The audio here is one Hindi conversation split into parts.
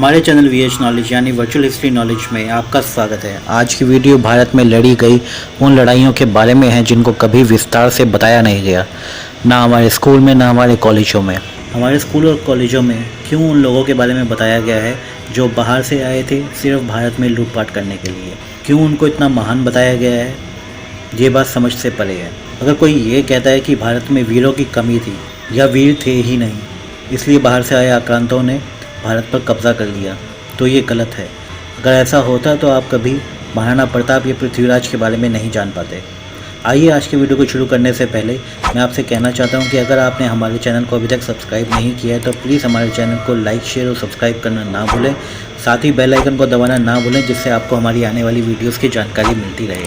हमारे चैनल वीएच नॉलेज यानी वर्चुअल हिस्ट्री नॉलेज में आपका स्वागत है। आज की वीडियो भारत में लड़ी गई उन लड़ाइयों के बारे में है जिनको कभी विस्तार से बताया नहीं गया, ना हमारे स्कूल में ना हमारे कॉलेजों में। हमारे स्कूल और कॉलेजों में क्यों उन लोगों के बारे में बताया गया है जो बाहर से आए थे सिर्फ भारत में लूटपाट करने के लिए। क्यों उनको इतना महान बताया गया है, ये बात समझ से परे है। अगर कोई ये कहता है कि भारत में वीरों की कमी थी या वीर थे ही नहीं, इसलिए बाहर से आए आक्रांतों ने भारत पर कब्जा कर लिया, तो ये गलत है। अगर ऐसा होता तो आप कभी महाराणा प्रताप या पृथ्वीराज के बारे में नहीं जान पाते। आइए आज के वीडियो को शुरू करने से पहले मैं आपसे कहना चाहता हूं कि अगर आपने हमारे चैनल को अभी तक सब्सक्राइब नहीं किया है तो प्लीज़ हमारे चैनल को लाइक, शेयर और सब्सक्राइब करना ना भूलें। साथ ही बेल आइकन को दबाना ना भूलें, जिससे आपको हमारी आने वाली वीडियोज़ की जानकारी मिलती रहे।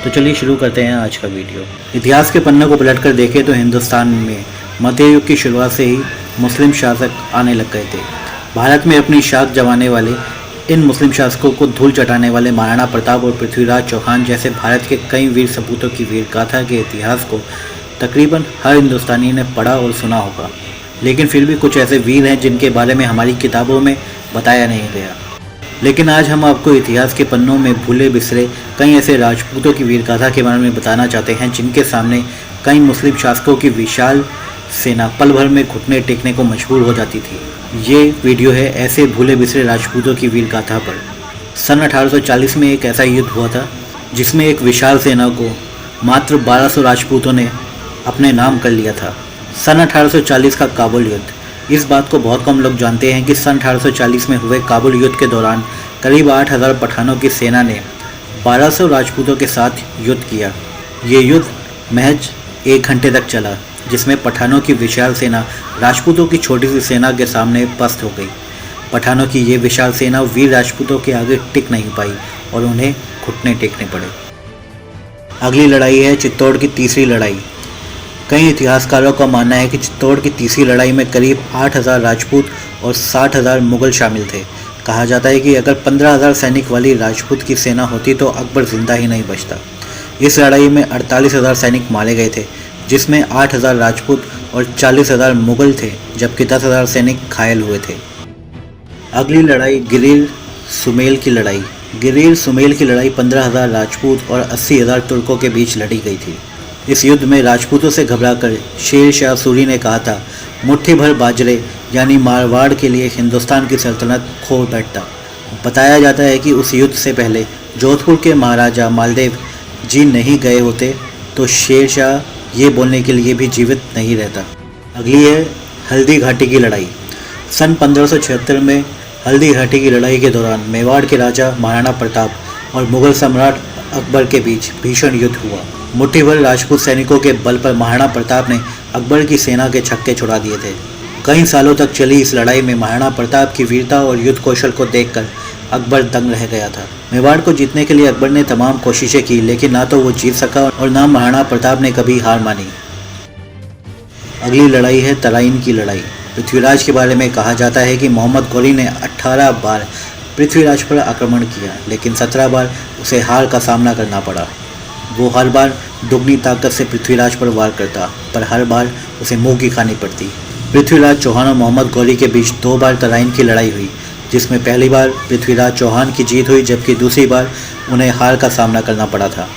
तो चलिए शुरू करते हैं आज का वीडियो। इतिहास के पन्नों को पलट कर देखें तो हिंदुस्तान में मध्य युग की शुरुआत से ही मुस्लिम शासक आने लग गए थे। भारत में अपनी शाख जमाने वाले इन मुस्लिम शासकों को धूल चटाने वाले महाराणा प्रताप और पृथ्वीराज चौहान जैसे भारत के कई वीर सपूतों की वीर गाथा के इतिहास को तकरीबन हर हिंदुस्तानी ने पढ़ा और सुना होगा, लेकिन फिर भी कुछ ऐसे वीर हैं जिनके बारे में हमारी किताबों में बताया नहीं गया। लेकिन आज हम आपको इतिहास के पन्नों में भूले बिसरे कई ऐसे राजपूतों की वीर गाथा के बारे में बताना चाहते हैं जिनके सामने कई मुस्लिम शासकों की विशाल सेना पल भर में घुटने टेकने को मजबूर हो जाती थी। ये वीडियो है ऐसे भूले बिसरे राजपूतों की वीर गाथा पर। सन 1840 में एक ऐसा युद्ध हुआ था जिसमें एक विशाल सेना को मात्र 1200 राजपूतों ने अपने नाम कर लिया था। सन 1840 का काबुल युद्ध। इस बात को बहुत कम लोग जानते हैं कि सन 1840 में हुए काबुल युद्ध के दौरान करीब 8000 पठानों की सेना ने 1200 राजपूतों के साथ युद्ध किया। ये युद्ध महज 1 घंटे तक चला, जिसमें पठानों की विशाल सेना राजपूतों की छोटी सी सेना के सामने पस्त हो गई। पठानों की ये विशाल सेना वीर राजपूतों के आगे टिक नहीं पाई और उन्हें घुटने टेकने पड़े। अगली लड़ाई है चित्तौड़ की तीसरी लड़ाई। कई इतिहासकारों का मानना है कि चित्तौड़ की तीसरी लड़ाई में करीब 8000 राजपूत और 60,000 मुगल शामिल थे। कहा जाता है कि अगर 15,000 सैनिक वाली राजपूत की सेना होती तो अकबर जिंदा ही नहीं बचता। इस लड़ाई में 48,000 सैनिक मारे गए थे, जिसमें 8,000 राजपूत और 40,000 मुगल थे, जबकि 10,000 सैनिक घायल हुए थे। अगली लड़ाई गिरिर सुमेल की लड़ाई। गिरिर सुमेल की लड़ाई 15,000 राजपूत और 80,000 तुर्कों के बीच लड़ी गई थी। इस युद्ध में राजपूतों से घबराकर शेर शाह सूरी ने कहा था, मुट्ठी भर बाजरे यानी मारवाड़ के लिए हिंदुस्तान की सल्तनत खो बैठता। बताया जाता है कि उस युद्ध से पहले जोधपुर के महाराजा मालदेव जी नहीं गए होते तो शेर शाह ये बोलने के लिए भी जीवित नहीं रहता। अगली है हल्दी घाटी की लड़ाई। सन 1576 में हल्दी घाटी की लड़ाई के दौरान मेवाड़ के राजा महाराणा प्रताप और मुगल सम्राट अकबर के बीच भीषण युद्ध हुआ। मुट्ठी भर राजपूत सैनिकों के बल पर महाराणा प्रताप ने अकबर की सेना के छक्के छुड़ा दिए थे। कई सालों तक चली इस लड़ाई में महाराणा प्रताप की वीरता और युद्ध कौशल को देखकर अकबर दंग रह गया था। मेवाड़ को जीतने के लिए अकबर ने तमाम कोशिशें की, लेकिन ना तो वो जीत सका और ना महाराणा प्रताप ने कभी हार मानी। अगली लड़ाई है तराइन की लड़ाई। पृथ्वीराज के बारे में कहा जाता है कि मोहम्मद गौरी ने 18 बार पृथ्वीराज पर आक्रमण किया, लेकिन 17 बार उसे हार का सामना करना पड़ा। वो हर बार दुगनी ताकत से पृथ्वीराज पर वार करता, पर हर बार उसे मुंह की खानी पड़ती। पृथ्वीराज चौहान और मोहम्मद गौरी के बीच 2 बार तराइन की लड़ाई हुई, जिसमें पहली बार पृथ्वीराज चौहान की जीत हुई, जबकि दूसरी बार उन्हें हार का सामना करना पड़ा था।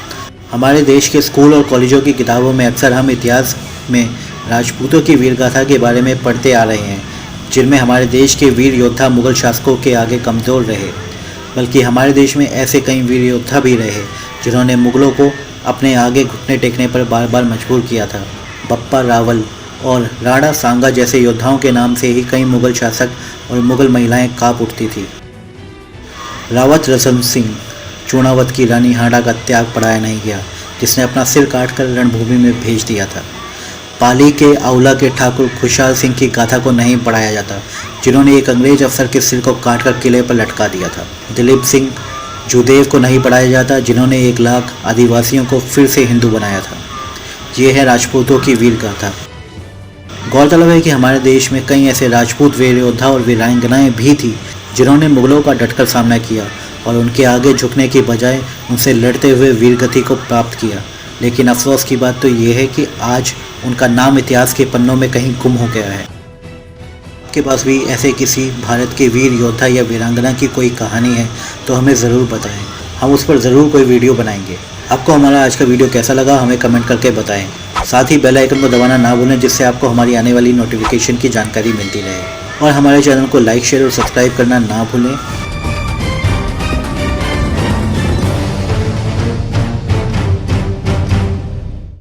हमारे देश के स्कूल और कॉलेजों की किताबों में अक्सर हम इतिहास में राजपूतों की वीरगाथा के बारे में पढ़ते आ रहे हैं, जिनमें हमारे देश के वीर योद्धा मुगल शासकों के आगे कमज़ोर रहे। बल्कि हमारे देश में ऐसे कई वीर योद्धा भी रहे जिन्होंने मुगलों को अपने आगे घुटने टेकने पर बार बार मजबूर किया था। बप्पा रावल और राणा सांगा जैसे योद्धाओं के नाम से ही कई मुगल शासक और मुगल महिलाएं कांप उठती थी। रावत रतन सिंह चूणावत की रानी हांडा का त्याग पढ़ाया नहीं गया, जिसने अपना सिर काटकर रणभूमि में भेज दिया था। पाली के आंवला के ठाकुर खुशहाल सिंह की गाथा को नहीं पढ़ाया जाता, जिन्होंने एक अंग्रेज अफसर के सिर को काटकर किले पर लटका दिया था। दिलीप सिंह जुदेव को नहीं पढ़ाया जाता, जिन्होंने 1 लाख आदिवासियों को फिर से हिंदू बनाया था। ये है राजपूतों की वीर गाथा। गौरतलब है कि हमारे देश में कई ऐसे राजपूत वीर योद्धा और वीरांगनाएं भी थी जिन्होंने मुगलों का डटकर सामना किया और उनके आगे झुकने की बजाय उनसे लड़ते हुए वीरगति को प्राप्त किया। लेकिन अफसोस की बात तो ये है कि आज उनका नाम इतिहास के पन्नों में कहीं गुम हो गया है। आपके पास भी ऐसे किसी भारत के वीर योद्धा या वीरांगना की कोई कहानी है तो हमें ज़रूर बताएं। हम उस पर ज़रूर कोई वीडियो बनाएंगे। आपको हमारा आज का वीडियो कैसा लगा हमें कमेंट करके बताएं। साथ ही बेल आइकन को दबाना ना भूलें, जिससे आपको हमारी आने वाली नोटिफिकेशन की जानकारी मिलती रहे। और हमारे चैनल को लाइक, शेयर और सब्सक्राइब करना ना भूलें।